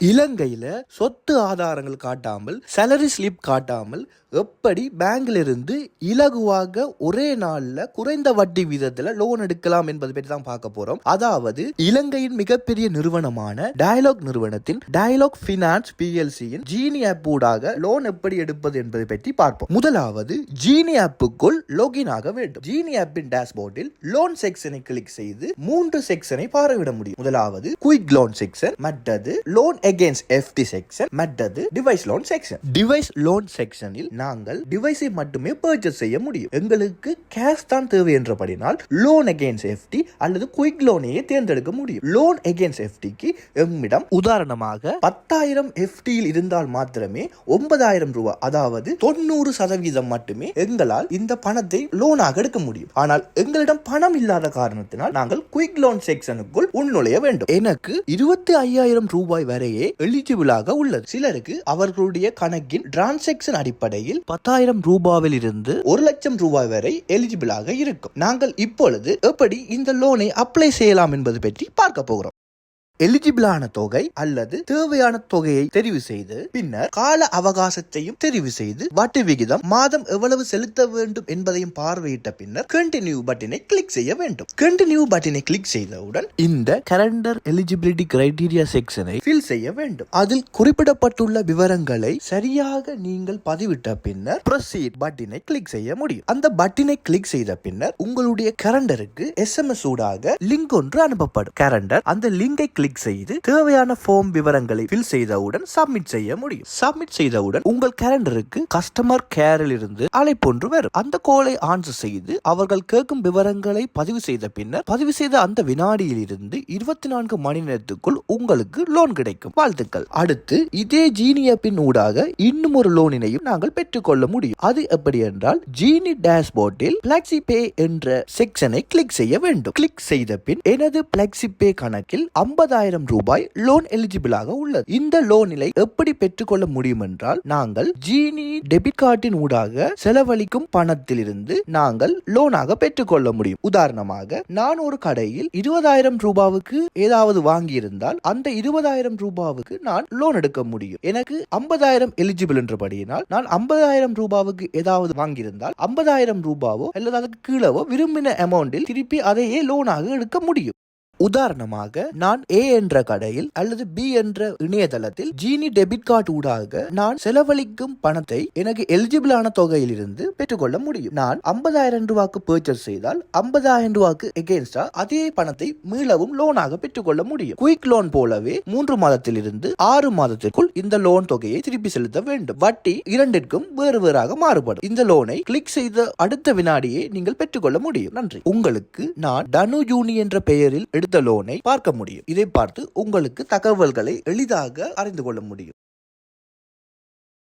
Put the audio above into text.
இலங்கையில சொத்து ஆதாரங்கள் காட்டாமல் சேலரி ஸ்லிப் காட்டாமல் எப்படி பேங்க்ல இருந்து இலகுவாக ஒரே நாள்ல குறைந்த வட்டி வீதத்துல லோன் எடுக்கலாம் என்பது பற்றி தான் பார்க்க போறோம். அதாவது இலங்கையின் மிகப்பெரிய நிறுவனமான டயலாக் நிறுவனத்தின் டயலாக் பினான்ஸ் பிஎல்சியின் ஜீனி ஆப் ஊடாக லோன் எப்படி எடுப்பது என்பதை பற்றி பார்ப்போம். முதலாவது ஜீனி ஆப்புக்குள் லாகின் ஆக வேண்டும். ஜீனி ஆப்பின் டேஷ்போர்டில் லோன் செக்ஷனை கிளிக் செய்து 3 செக்ஷனை பார்வையிட முடியும். முதலாவது குயிக் லோன் செக்ஷன், மற்றது லோன் against FT செக்ஷன், மற்றது device loan section. Device loan செக்ஷனில் நாங்கள் டிவைஸை மட்டுமே பர்ச்சேஸ் செய்ய முடியும். எங்களுக்கு கேஷ் தான் தேவை என்றபடினால் லோன் அகேன்ஸ்ட் FT அல்லது குயிக் லோனையே தேர்ந்தெடுக்க முடியும். லோன் அகேன்ஸ்ட் FTக்கு எம்மிடம் உதாரணமாக 10,000 FT இருந்தால் மாத்திரமே 9,000 ரூபாய், அதாவது 90% மட்டுமே எங்களால் இந்த பணத்தை லோனாக எடுக்க முடியும். ஆனால் எங்களிடம் பணம் இல்லாத காரணத்தினால் நாங்கள் குயிக் லோன் செக்ஷனுக்குள் உள்நுழைய வேண்டும். எனக்கு 25,000 ரூபாய் வரையே எலிஜிபிளாக உள்ளது. சிலருக்கு அவர்களுடைய கணக்கின் டிரான்சாக்சன் அடிப்படையில் 10,000 ரூபாயில் இருந்து 1,00,000 ரூபாய் வரை எலிஜிபிளாக இருக்கும். நாங்கள் இப்பொழுது எப்படி இந்த லோனை அப்ளை செய்யலாம் என்பது பற்றி பார்க்க போகிறோம். எலிஜிபிளான தொகை அல்லது தேவையான தொகையை தெரிவு செய்து பின்னர் கால அவகாசத்தையும் தெரிவு செய்து வட்டி விகிதம் மாதம் எவ்வளவு செலுத்த வேண்டும் என்பதையும் பார்வையிட்ட பின்னர் கண்டினியூ பட்டனை கிளிக் செய்ய வேண்டும். கண்டினியூ பட்டனை கிளிக் செய்தவுடன் இந்த கலண்டர் எலிஜிபிலிட்டி கிரைட்டீரியா செக்ஷனை ஃபில் செய்ய வேண்டும். அதில் குறிப்பிடப்பட்டுள்ள விவரங்களை சரியாக நீங்கள் பதிவிட்ட பின்னர் ப்ரொசீட் பட்டனை கிளிக் செய்ய முடியும். அந்த பட்டனை கிளிக் செய்த பின்னர் உங்களுடைய கலண்டருக்கு SMS ஊடாக லிங்க் ஒன்று அனுப்பப்படும். கலண்டர் அந்த லிங்கை கிளிக் செய்து தேவையான ஃபார்ம் விவரங்களை ஃபில் செய்தவுடன் சப்மிட் செய்ய முடியும். சப்மிட் செய்தவுடன் உங்கள் கேலண்டருக்கு கஸ்டமர் கேரில் இருந்து அழைப்பு ஒன்று வரும். அந்த கோலை ஆன்சர் செய்து அவர்கள் கேட்கும் விவரங்களை பதிவு செய்த பின்னர் பதிவு செய்த அந்த வினாடியில் இருந்து 24 மணி நேரத்துக்குள் உங்களுக்கு லோன் கிடைக்கும். வாழ்த்துக்கள். அடுத்து இதே ஜீனி ஆப்பின் ஊடாக இன்னும் ஒரு லோனினையும் நாங்கள் பெற்றுக்கொள்ள முடியும். அது எப்படி என்றால் ஜீனி டேஷ்போர்டில் பிளெக்சி பே என்ற செக்ஷனை கிளிக் செய்ய வேண்டும். கிளிக் செய்த பின் எனது பிளெக்சி பே கணக்கில் 50,000 ரூபாய் லோன் எலிஜிபிளாக உள்ளது. இந்த லோனிலை எப்படி பெற்றுக்கொள்ள முடியும் என்றால் நாங்கள் ஜீனி டெபிட் கார்டின் ஊடாக செலவழிக்கும் பணத்திலிருந்து நாங்கள் லோனாக பெற்றுக்கொள்ள முடியும். உதாரணமாக நான் ஒரு கடையில் 20,000 ரூபாவுக்கு ஏதாவது வாங்கியிருந்தால் அந்த 20,000 ரூபாவுக்கு நான் லோன் எடுக்க முடியும். எனக்கு 50,000 எலிஜிபிள் என்றபடியினால் நான் 50,000 ரூபாவுக்கு ஏதாவது வாங்கியிருந்தால் 50,000 ரூபாவோ அல்லது அதுக்கு கீழவோ விரும்பின அமௌண்டில் திருப்பி அதையே லோனாக எடுக்க முடியும். உதாரணமாக நான் A என்ற கடையில் அல்லது B என்ற இணையதளத்தில் ஜீனி டெபிட் கார்டு ஊடாக நான் செலவழிக்கும் பணத்தை எனக்கு எலிஜிபிளான தொகையில் இருந்து பெற்றுக்கொள்ள முடியும். நான் 50,000 ரூபாய்க்கு பர்ச்சேஸ் செய்தால் 50,000 ரூபாய்க்கு எகென்ஸ்டா அதே பணத்தை மீளவும் லோனாக பெற்றுக்கொள்ள முடியும். குயிக் லோன் போலவே 3 மாதத்தில் இருந்து 6 மாதத்திற்குள் இந்த லோன் தொகையை திருப்பி செலுத்த வேண்டும். வட்டி இரண்டிற்கும் வேறு வேறாக மாறுபடும். இந்த லோனை கிளிக் செய்த அடுத்த வினாடியே நீங்கள் பெற்றுக்கொள்ள முடியும். நன்றி. உங்களுக்கு நான் தனு ஜூனி என்ற பெயரில் லோனை பார்க்க முடியும். இதை பார்த்து உங்களுக்கு தகவல்களை எளிதாக அறிந்து கொள்ள முடியும்.